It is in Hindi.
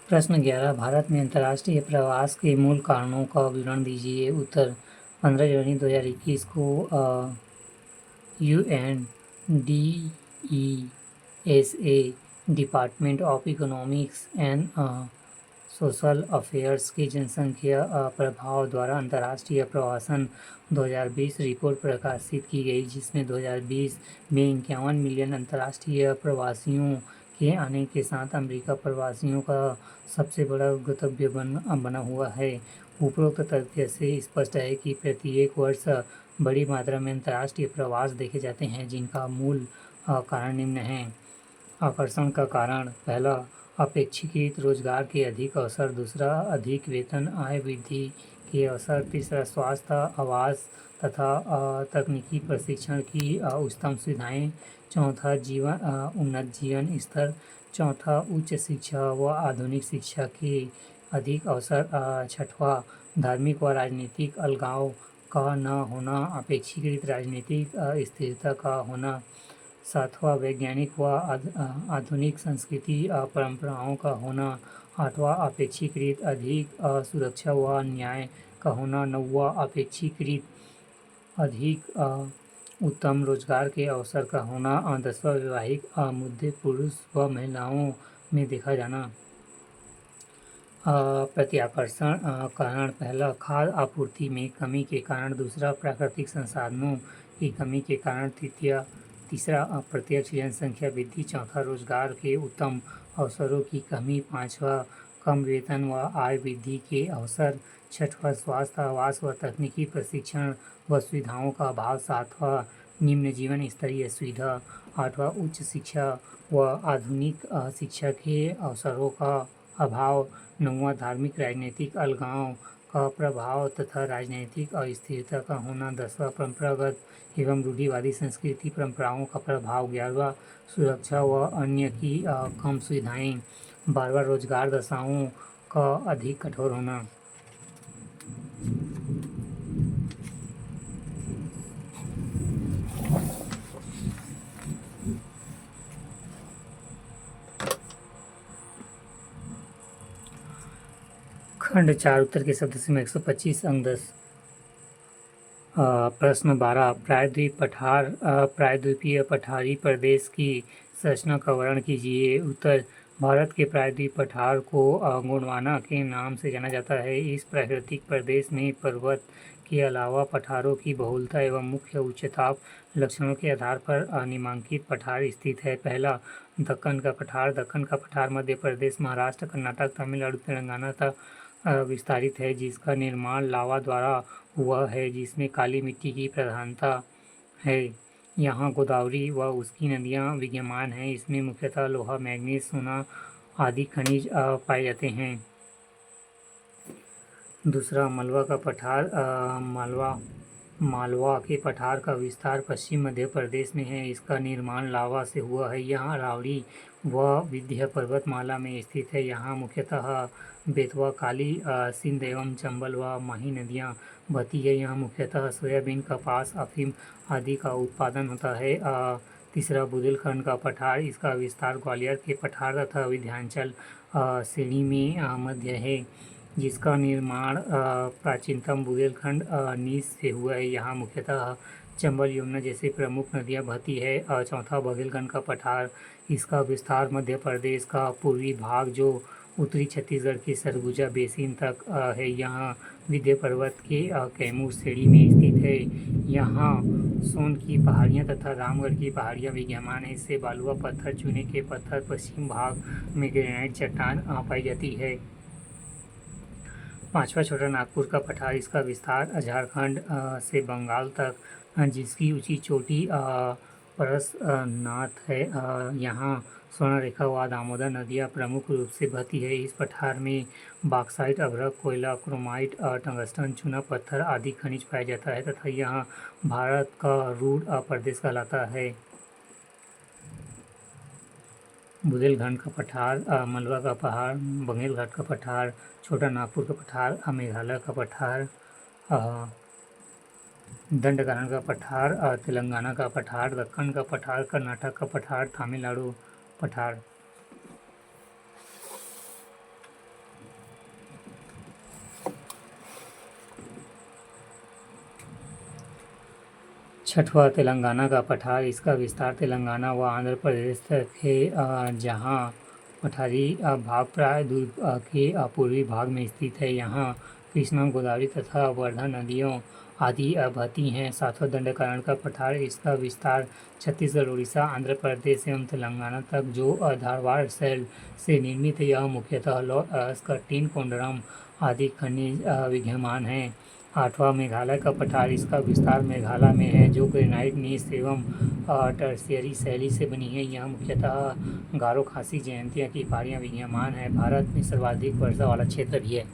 प्रश्न 11 भारत में अंतर्राष्ट्रीय प्रवास के मूल कारणों का विवरण दीजिए। उत्तर 15 जनवरी 2021 को UNDESA department of economics and social affairs के जनसंख्या प्रभाव द्वारा अंतर्राष्ट्रीय प्रवासन 2020 रिपोर्ट प्रकाशित की गई, जिसमें 2020 में 51 मिलियन अंतर्राष्ट्रीय प्रवासियों के आने के साथ अमेरिका प्रवासियों का सबसे बड़ा गंतव्य बना हुआ है। उपरोक्त तथ्य से स्पष्ट है कि प्रत्येक वर्ष बड़ी मात्रा में अंतर्राष्ट्रीय प्रवास देखे जाते हैं, जिनका मूल कारण निम्न है। आकर्षण का कारण: पहला, अपेक्षाकृत रोजगार के अधिक अवसर। दूसरा, अधिक वेतन आय वृद्धि के अवसर। तीसरा, स्वास्थ्य, आवास तथा तकनीकी प्रशिक्षण की उच्चतम सुविधाएं। चौथा, उन्नत जीवन स्तर। चौथा, उच्च शिक्षा व आधुनिक शिक्षा के अधिक अवसर। छठवां, धार्मिक व राजनीतिक अलगाव का न होना। अपेक्षाकृत राजनीतिक स्थिरता का होना। सातवां, वैज्ञानिक व आधुनिक संस्कृति परंपराओं का होना। आठवां, अपेक्षाकृत अधिक सुरक्षा व न्याय का होना। नौवां, अपेक्षाकृत अधिक उत्तम रोजगार के अवसर का होना। 10वां, वैवाहिक मुद्दे पुरुष व महिलाओं में देखा जाना। प्रत्याकर्षण कारण: पहला, खाद्य आपूर्ति में कमी के कारण। दूसरा, प्राकृतिक संसाधनों की कमी के कारण। तीसरा, अप्रत्यक्ष जनसंख्या वृद्धि। चौथा, रोजगार के उत्तम अवसरों की कमी। पाँचवा, कम वेतन व आय वृद्धि के अवसर। छठवां, स्वास्थ्य, आवास व तकनीकी प्रशिक्षण व सुविधाओं का अभाव। सातवां, निम्न जीवन स्तरीय सुविधा। आठवां, उच्च शिक्षा व आधुनिक शिक्षा के अवसरों का अभाव। नौवां, धार्मिक राजनीतिक अलगाव का प्रभाव तथा राजनीतिक अस्थिरता का होना। 10वां, परंपरागत एवं रूढ़िवादी संस्कृति परंपराओं का प्रभाव। 11वां, सुरक्षा व अन्य की कम सुविधाएं। 12वां, रोजगार दशाओं का अधिक कठोर होना। खंड 4 उत्तर के शब्द सीमा 125 अंक 10। प्रश्न 12 प्रायद्वीपीय पठारी प्रदेश की संरचना का वर्णन कीजिए। उत्तर भारत के प्रायद्वीप पठार को गोंडवाना के नाम से जाना जाता है। इस प्राकृतिक प्रदेश में पर्वत के अलावा पठारों की बहुलता एवं मुख्य उच्चताप लक्षणों के आधार पर निम्नलिखित पठार स्थित है। पहला, दक्कन का पठार। दक्कन का पठार मध्य प्रदेश, महाराष्ट्र, कर्नाटक, तमिलनाडु, तेलंगाना तक विस्तारित है, जिसका निर्माण लावा द्वारा हुआ है, जिसमें काली मिट्टी की प्रधानता है। यहाँ गोदावरी व उसकी नदियाँ विद्यमान हैं। इसमें मुख्यतः लोहा, मैंगनीज, सोना आदि खनिज पाए जाते हैं। दूसरा, मालवा का पठार। मालवा के पठार का विस्तार पश्चिम मध्य प्रदेश में है। इसका निर्माण लावा से हुआ है। यहाँ रावड़ी व विंध्य पर्वतमाला में स्थित है। यहाँ मुख्यतः बेतवा, काली, सिंध एवं चंबल व माही नदियाँ बहती है। यहाँ मुख्यतः सोयाबीन, कपास, अफीम आदि का उत्पादन होता है। तीसरा, बुंदेलखंड का पठार। इसका विस्तार ग्वालियर के पठार तथा विंध्याचल श्रेणी में मध्य है, जिसका निर्माण प्राचीनतम बुंदेलखंड नीस से हुआ है। यहाँ मुख्यतः चंबल, यमुना जैसी प्रमुख नदियाँ बहती है। चौथा, बघेलखंड का पठार। इसका विस्तार मध्य प्रदेश का पूर्वी भाग जो उत्तरी छत्तीसगढ़ के सरगुजा बेसिन तक है। यहाँ विंध्य पर्वत के कैमूर श्रेणी में स्थित है। यहाँ सोन की पहाड़ियाँ तथा रामगढ़ की पहाड़ियाँ विद्यमान है। इससे बालुआ पत्थर, चूने के पत्थर, पश्चिम भाग में ग्रेनाइट चट्टान पाई जाती है। पांचवा, छोटा नागपुर का पठार। इसका विस्तार झारखंड से बंगाल तक, जिसकी ऊंची चोटी परसनाथ है। यहाँ स्वर्णरेखा व दामोदर नदियाँ प्रमुख रूप से बहती है। इस पठार में बॉक्साइट, अभ्रक, कोयला, क्रोमाइट, टंगस्टन, चूना पत्थर आदि खनिज पाया जाता है तथा यह भारत का रूढ़ प्रदेश कहलाता है। बुंदेलखंड का पठार, मालवा का पहाड़, बघेलखंड का पठार, छोटा नागपुर का पठार, मेघालय का पठार, दंडकारण्य का पठार, तेलंगाना का पठार, दक्कन का पठार, कर्नाटक का पठार, तमिलनाडु पठार। छठवां तेलंगाना का पठार। इसका विस्तार तेलंगाना व आंध्र प्रदेश तक है, जहाँ पठारी भाग प्राय द्वीप के पूर्वी भाग में स्थित है। यहाँ कृष्णा, गोदावरी तथा वर्धा नदियों आदि बहती हैं। सातवां दंडकारण्य का पठार। इसका विस्तार छत्तीसगढ़, उड़ीसा, आंध्र प्रदेश एवं तेलंगाना तक, जो धारवाड़ शैल से निर्मित है। यह मुख्यतः लौह स्कर्टीन, कोंडरम आदि खनिज विद्यमान हैं। आठवां मेघालय का पठार। इसका विस्तार मेघालय में है, जो ग्रेनाइट, नीस एवं टर्शियरी शैली से बनी है। यहाँ मुख्यतः गारो, खासी, जयंतिया की पहाड़ियाँ विद्यमान हैं। भारत में सर्वाधिक वर्षा वाला क्षेत्र भी है।